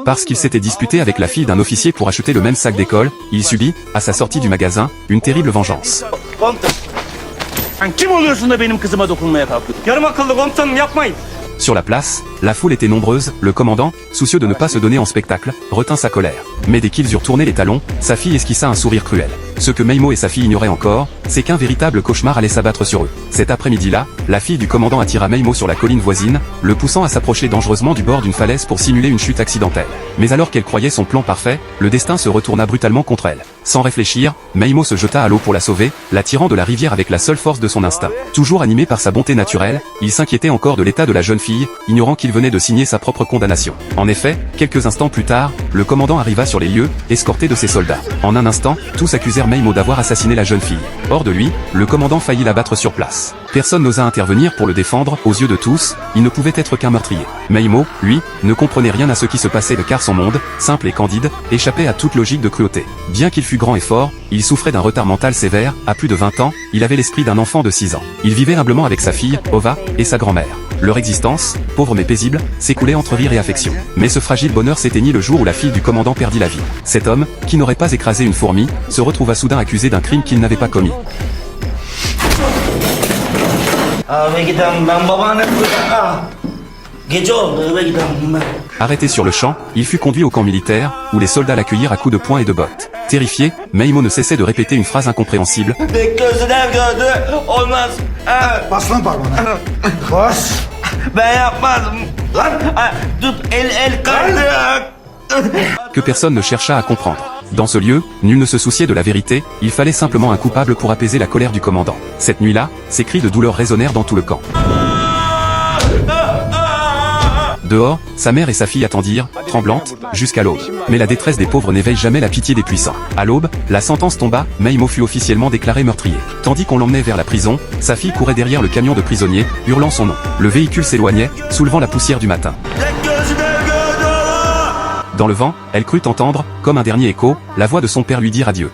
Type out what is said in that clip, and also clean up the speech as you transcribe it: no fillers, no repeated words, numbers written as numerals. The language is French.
Parce qu'il s'était disputé avec la fille d'un officier pour acheter le même sac d'école, il subit, à sa sortie du magasin, une terrible vengeance. Sen kim oluyorsun da benim kızıma dokunmaya kalkıyorsun? Yarım akıllı komutanım yapmayın. Sur la place, la foule était nombreuse, le commandant, soucieux de ne pas se donner en spectacle, retint sa colère. Mais dès qu'ils eurent tourné les talons, sa fille esquissa un sourire cruel. Ce que Meimo et sa fille ignoraient encore, c'est qu'un véritable cauchemar allait s'abattre sur eux. Cet après-midi-là, la fille du commandant attira Meimo sur la colline voisine, le poussant à s'approcher dangereusement du bord d'une falaise pour simuler une chute accidentelle. Mais alors qu'elle croyait son plan parfait, le destin se retourna brutalement contre elle. Sans réfléchir, Meimo se jeta à l'eau pour la sauver, la tirant de la rivière avec la seule force de son instinct. Toujours animé par sa bonté naturelle, il s'inquiétait encore de l'état de la jeune fille, ignorant qu'il venait de signer sa propre condamnation. En effet, quelques instants plus tard, le commandant arriva sur les lieux, escorté de ses soldats. En un instant, tous accusèrent Meimo d'avoir assassiné la jeune fille. Hors de lui, le commandant faillit l'abattre sur place. Personne n'osa intervenir pour le défendre, aux yeux de tous, il ne pouvait être qu'un meurtrier. Meimo, lui, ne comprenait rien à ce qui se passait car son monde, simple et candide, échappait à toute logique de cruauté. Bien qu'il fût grand et fort, il souffrait d'un retard mental sévère, à plus de 20 ans, il avait l'esprit d'un enfant de 6 ans. Il vivait humblement avec sa fille, Ova, et sa grand-mère. Leur existence, pauvre mais paisible, s'écoulait entre rire et affection. Mais ce fragile bonheur s'éteignit le jour où la fille du commandant perdit la vie. Cet homme, qui n'aurait pas écrasé une fourmi, se retrouva soudain accusé d'un crime qu'il n'avait pas commis. Arrêté sur le champ, il fut conduit au camp militaire, où les soldats l'accueillirent à coups de poing et de bottes. Terrifié, Meimo ne cessait de répéter une phrase incompréhensible. Bas lan parmağına. Bas. Ben yapmadım. Lan tut el kaydı. Que personne ne chercha à comprendre. Dans ce lieu, nul ne se souciait de la vérité, il fallait simplement un coupable pour apaiser la colère du commandant. Cette nuit-là, ses cris de douleur résonnèrent dans tout le camp. Dehors, sa mère et sa fille attendirent, tremblantes, jusqu'à l'aube. Mais la détresse des pauvres n'éveille jamais la pitié des puissants. À l'aube, la sentence tomba, Meimo fut officiellement déclaré meurtrier. Tandis qu'on l'emmenait vers la prison, sa fille courait derrière le camion de prisonniers, hurlant son nom. Le véhicule s'éloignait, soulevant la poussière du matin. Dans le vent, elle crut entendre, comme un dernier écho, la voix de son père lui dire adieu.